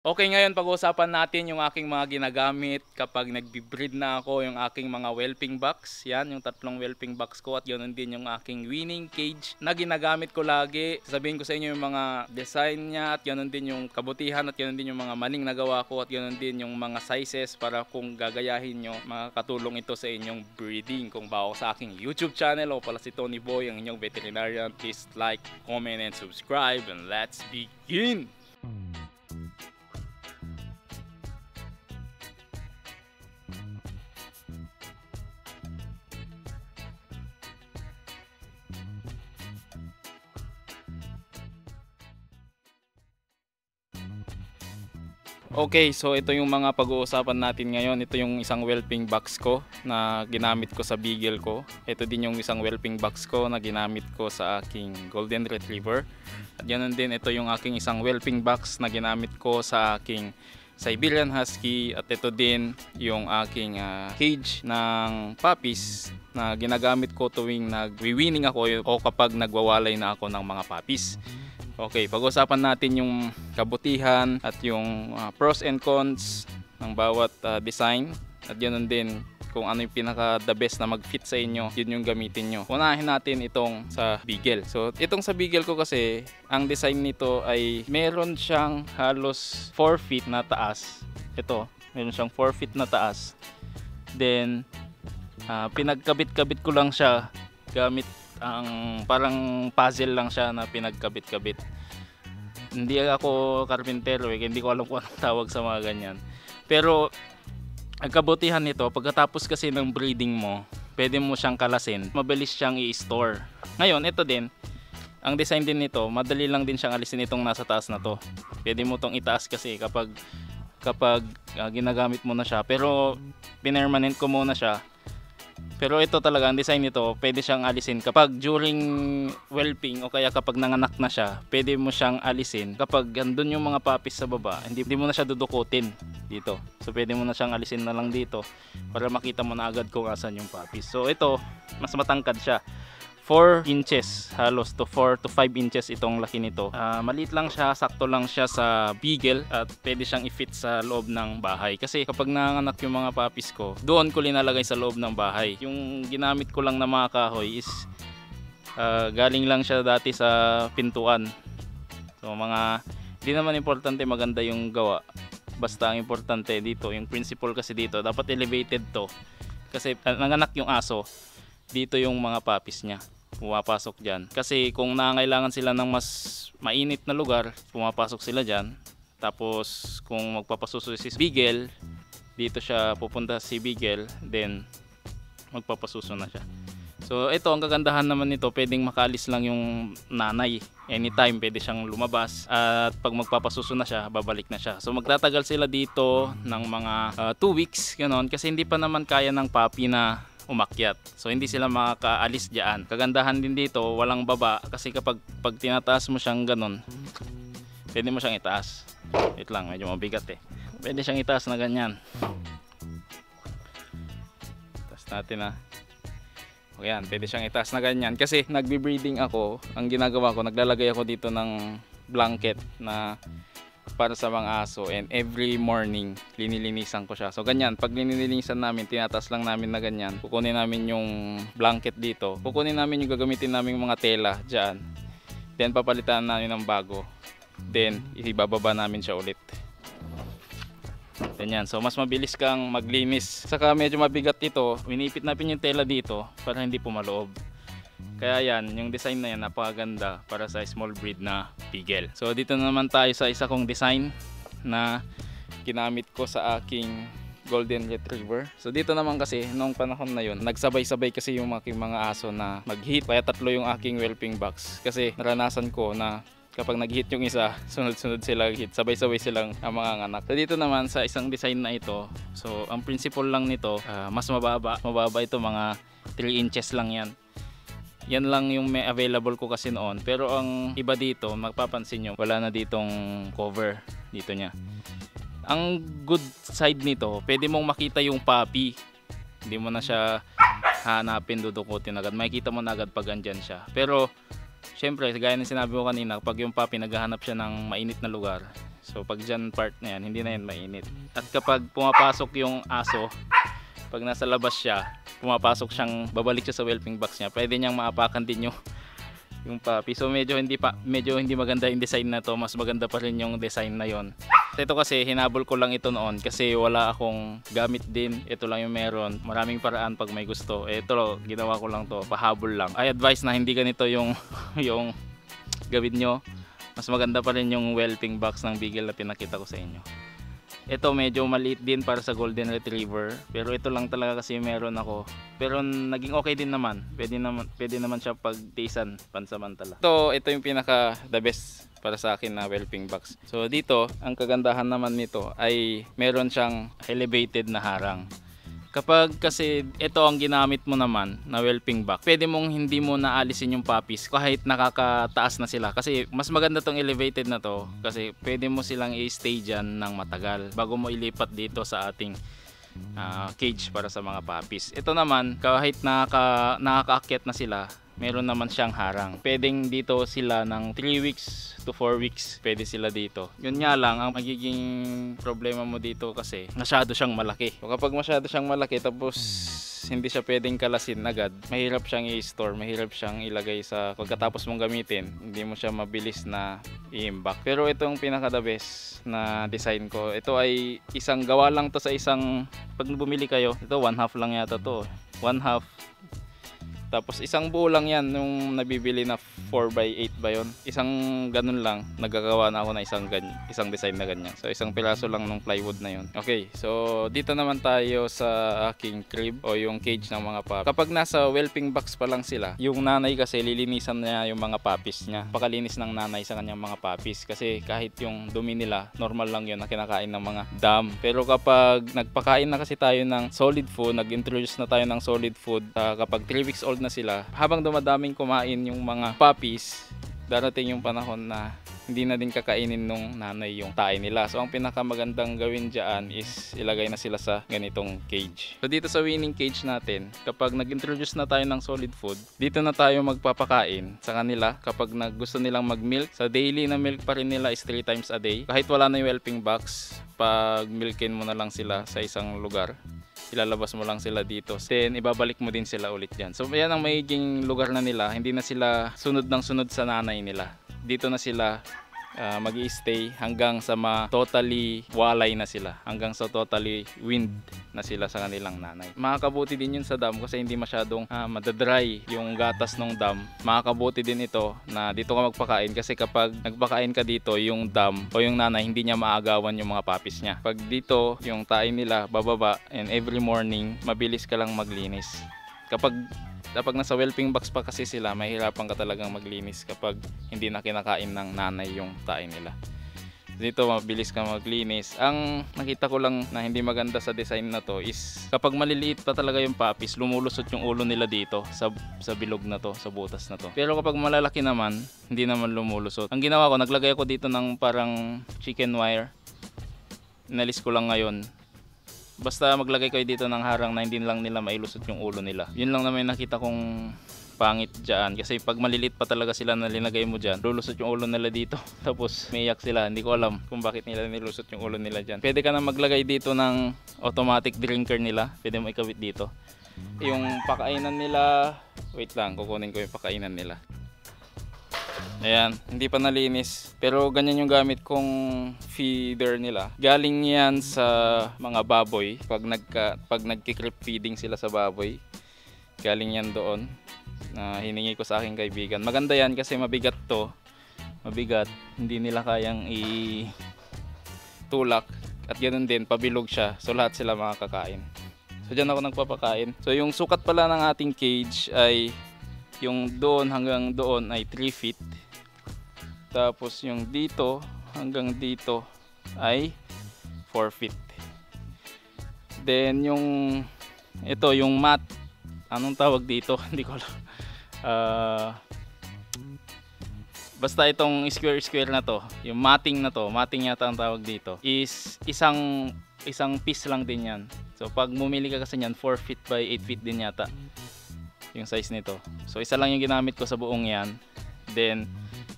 Okay, ngayon pag-uusapan natin yung aking mga ginagamit kapag nagbi-breed na ako, yung aking mga whelping box. Yan, yung tatlong whelping box ko at ganoon din yung aking winning cage na ginagamit ko lagi. Sasabihin ko sa inyo yung mga design niya at ganoon din yung kabutihan at ganoon din yung mga maling nagawa ko at ganoon din yung mga sizes para kung gagayahin nyo, makakatulong ito sa inyong breeding. Kung bago sa aking YouTube channel o pala si Tony Boy, ang inyong veterinarian, please like, comment, and subscribe, and let's begin! Okay, so ito yung mga pag-uusapan natin ngayon. Ito yung isang whelping box ko na ginamit ko sa beagle ko. Ito din yung isang whelping box ko na ginamit ko sa aking golden retriever. At ganoon din, ito yung aking isang whelping box na ginamit ko sa aking Siberian Husky. At ito din yung aking cage ng puppies na ginagamit ko tuwing nagwi-weaning ako o kapag nagwawalay na ako ng mga puppies. Okay, pag-usapan natin yung kabutihan at yung pros and cons ng bawat design at yun din kung ano yung pinaka the best na mag-fit sa inyo, yun yung gamitin nyo. Unahin natin itong sa beagle. So itong sa beagle ko kasi, ang design nito ay meron siyang halos 4 feet na taas. Ito, meron siyang 4 feet na taas. Then pinagkabit-kabit ko lang siya gamit ang parang puzzle lang siya na pinagkabit-kabit. Hindi ako karpintero hindi ko alam kung anong tawag sa mga ganyan. Pero ang kabutihan nito, pagkatapos kasi ng breeding mo, pwede mo siyang kalasin, mabilis siyang i-store. Ngayon, ito din, ang design din nito, madali lang din siyang alisin itong nasa taas na to. Pwede mo tong itaas kasi kapag ginagamit mo na siya. Pero pinermanent ko muna siya. Pero ito talaga, ang design nito, pwede siyang alisin kapag during whelping o kaya kapag nanganak na siya, pwede mo siyang alisin. Kapag andun yung mga puppies sa baba, hindi mo na siya dudukutin dito. So pwede mo na siyang alisin na lang dito para makita mo na agad kung asan yung puppies. So ito, mas matangkad siya. 4 inches halos to 4 to 5 inches itong laki nito. Maliit lang siya, sakto lang siya sa beagle at pwede siyang i-fit sa loob ng bahay. Kasi kapag nanganak yung mga puppies ko, doon ko linalagay sa loob ng bahay. Yung ginamit ko lang na mga kahoy is galing lang siya dati sa pintuan. So hindi naman importante maganda yung gawa. Basta ang importante dito, yung principle kasi dito, dapat elevated to. Kasi nanganak yung aso, dito yung mga puppies niya pumapasok dyan. Kasi kung nangailangan sila ng mas mainit na lugar, pumapasok sila dyan. Tapos kung magpapasuso si beagle, dito siya pupunta si beagle, then magpapasuso na siya. So ito, ang kagandahan naman nito, pwedeng makalis lang yung nanay. Anytime pwede siyang lumabas at pag magpapasuso na siya, babalik na siya. So magtatagal sila dito ng mga 2 weeks, ganoon, kasi hindi pa naman kaya ng puppy na umakyat. So hindi sila makakaalis diyan. Kagandahan din dito, walang baba kasi kapag tinataas mo siyang ganun, pwede mo siyang itaas. Wait lang, medyo mabigat Pwede siyang itaas na ganyan. Taas natin O yan, pwede siyang itaas na ganyan. Kasi nagbe-breeding ako, ang ginagawa ko, naglalagay ako dito ng blanket na para sa mga aso, and every morning linilinisan ko siya. So ganyan, pag linilinisan namin, tinataas lang namin na ganyan, kukunin namin yung blanket dito, kukunin namin yung gagamitin namin mga tela dyan, then papalitan namin ng bago, then ibababa namin siya ulit. Ganyan, so mas mabilis kang maglinis. Saka medyo mabigat ito, winipit natin yung tela dito para hindi pumaloob. Kaya yan, yung design na yan, napakaganda para sa small breed na beagle. So dito na naman tayo sa isa kong design na ginamit ko sa aking golden retriever. So dito naman kasi, noong panahon na yun, nagsabay-sabay kasi yung mga aso na mag-hit. Kaya tatlo yung aking whelping box. Kasi naranasan ko na kapag nag-hit yung isa, sunod-sunod sila hit, sabay-sabay silang mga anak. So dito naman sa isang design na ito, so ang principle lang nito, mas mababa ito, mga 3 inches lang yan. Yan lang yung may available ko kasi noon. Pero ang iba dito, magpapansin nyo, wala na ditong cover dito niya. Ang good side nito, pwede mong makita yung puppy. Hindi mo na siya hanapin, dudukutin agad. Makikita mo na agad pag andyan siya. Pero syempre, gaya ng sinabi ko kanina, kapag yung puppy naghahanap siya ng mainit na lugar, So pag dyan part na yan, hindi na yan mainit. At kapag pumapasok yung aso, pag nasa labas siya, pumapasok siyang, babalik siya sa whelping box niya, pwede niyang maapakan din yung puppy. So medyo hindi maganda yung design na to, mas maganda pa rin yung design na yon. Ito kasi hinabol ko lang ito noon kasi wala akong gamit din. Ito lang yung meron. Maraming paraan pag may gusto. Ito ginawa ko lang to, pahabol lang. I advise na hindi ganito yung yung gawin nyo. Mas maganda pa rin yung whelping box ng Beagle na pinakita ko sa inyo. Ito medyo maliit din para sa Golden Retriever, pero ito lang talaga kasi meron ako. Pero naging okay din naman. Pwede naman siya pagtiisan pansamantala. Ito yung pinaka the best para sa akin na whelping box. So dito, ang kagandahan naman nito ay meron siyang elevated na harang. Kapag kasi ito ang ginamit mo naman na whelping box, pwede mong hindi mo naalisin yung puppies kahit nakakataas na sila. Kasi mas maganda tong elevated na to kasi pwede mo silang i-stay dyan ng matagal bago mo ilipat dito sa ating cage para sa mga puppies. Ito naman, kahit nakakaakyat na sila, meron naman siyang harang. Pwedeng dito sila ng 3 weeks to 4 weeks. Pwede sila dito. Yun nga lang, ang magiging problema mo dito kasi masyado siyang malaki. So kapag masyado siyang malaki tapos hindi siya pwedeng kalasin agad, mahirap siyang i-store, mahirap siyang ilagay sa pagkatapos mong gamitin. Hindi mo siya mabilis na i-imbak. Pero ito yung pinaka the best na design ko. Ito ay isang gawa lang to sa isang, pag bumili kayo, ito 1/2 lang yata to. 1/2. Tapos isang buo lang yan nung nabibili na 4x8 ba yun. Isang ganun lang, nagagawa na ako na isang design na ganyan. So isang piraso lang ng plywood na yun. Okay, so dito naman tayo sa aking crib o yung cage ng mga puppy. Kapag nasa whelping box pa lang sila, yung nanay kasi lilinisan niya yung mga puppies niya. Pakalinis ng nanay sa kanyang mga puppies. Kasi kahit yung dumi nila, normal lang yun na kinakain ng mga dam. Pero kapag nagpakain na kasi tayo ng solid food, nag-introduce na tayo ng solid food, kapag 3 weeks old na sila, habang dumadaming kumain yung mga puppies, darating yung panahon na hindi na din kakainin nung nanay yung tae nila. So ang pinakamagandang gawin dyan is ilagay na sila sa ganitong cage. So dito sa winning cage natin, kapag nag-introduce na tayo ng solid food, dito na tayo magpapakain sa kanila. Kapag gusto nilang mag-milk, sa daily na milk pa rin nila is 3 times a day. Kahit wala na yung whelping box, pag milkin mo na lang sila sa isang lugar, ilalabas mo lang sila dito, then ibabalik mo din sila ulit dyan. So yan ang magiging lugar na nila. Hindi na sila sunod ng sunod sa nanay nila. Dito na sila mag-i-stay hanggang sa totally walay na sila, hanggang sa totally wind na sila sa kanilang nanay. Makakabuti din yun sa dam kasi hindi masyadong madadry yung gatas ng dam. Makakabuti din ito na dito ka magpakain kasi kapag nagpakain ka dito, yung dam o yung nanay hindi niya maagawan yung mga puppies niya. Pag dito yung tae nila bababa, and every morning mabilis ka lang maglinis. Kapag nasa whelping box pa kasi sila, mahirapan ka talagang maglinis kapag hindi na kinakain ng nanay yung tae nila. Dito mabilis ka maglinis. Ang nakita ko lang na hindi maganda sa design na to is kapag maliliit pa talaga yung puppies, lumulusot yung ulo nila dito sa bilog na to, sa butas na to. Pero kapag malalaki naman, hindi naman lumulusot. Ang ginawa ko, naglagay ako dito ng parang chicken wire. Inalis ko lang ngayon. Basta maglagay kayo dito ng harang na hindi lang nila mailusot yung ulo nila. Yun lang naman nakita kong pangit dyan. Kasi pag maliliit pa talaga sila na linagay mo dyan, lulusot yung ulo nila dito. Tapos maiyak sila. Hindi ko alam kung bakit nila nilusot yung ulo nila dyan. Pwede ka na maglagay dito ng automatic drinker nila. Pwede mo ikabit dito. Yung pakainan nila, wait lang, kukunin ko yung pakainan nila. Ayan, hindi pa nalinis. Pero ganyan yung gamit kong feeder nila. Galing yan sa mga baboy. Pag nagki-creep feeding sila sa baboy, galing yan doon na hiningi ko sa aking kaibigan. Maganda yan kasi mabigat to. Mabigat. Hindi nila kayang itulak. At ganoon din, pabilog siya. So lahat sila makakakain. So dyan ako nagpapakain. So yung sukat pala ng ating cage ay yung doon hanggang doon ay 3 feet. Tapos yung dito hanggang dito ay 4 feet. Then yung yung mat, anong tawag dito? Hindi ko alam. Basta itong square na to, yung matting na to, matting yata ang tawag dito, is isang piece lang din yan. So pag bumili ka kasi niyan, 4 feet by 8 feet din yata yung size nito. So isa lang yung ginamit ko sa buong yan. Then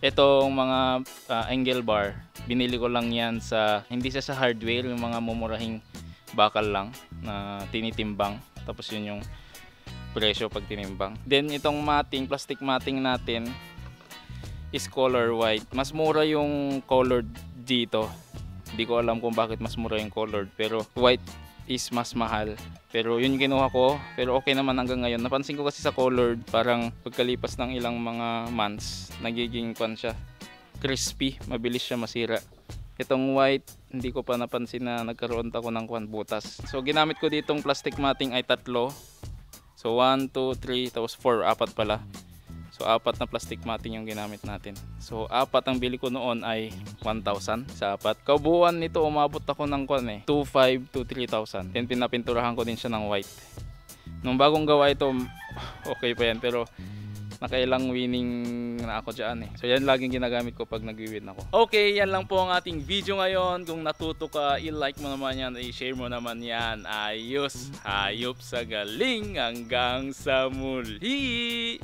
Itong mga angle bar, binili ko lang yan sa, hindi siya sa hardware, yung mga mumurahing bakal lang na tinitimbang. Tapos yun yung presyo pag tinimbang. Then itong matting, plastic matting natin is color white. Mas mura yung colored dito. Hindi ko alam kung bakit mas mura yung colored, pero white is mas mahal. Pero yun yung kinuha ko, pero okay naman hanggang ngayon. Napansin ko kasi sa colored, parang pagkalipas ng ilang mga months, nagiging kwan siya, crispy, mabilis siya masira. Itong white, hindi ko pa napansin na nagkaroon ako ng kwan, butas. So ginamit ko ditong plastic matting ay 3. So 1, 2, 3, tapos 4, 4 pala. So 4 na plastic matting yung ginamit natin. So 4 ang bili ko noon ay 1,000 sa 4. Kaubuuan nito umabot ako ng 2,500 to 3,000. Then pinapinturahan ko din siya ng white. Nung bagong gawa ito, okay pa yan, pero nakailang winning na ako dyan. So yan laging ginagamit ko pag nag-win ako. Okay, yan lang po ang ating video ngayon. Kung natuto ka, i-like mo naman yan, i-share mo naman yan. Ayos, hayop sa galing, hanggang sa muli.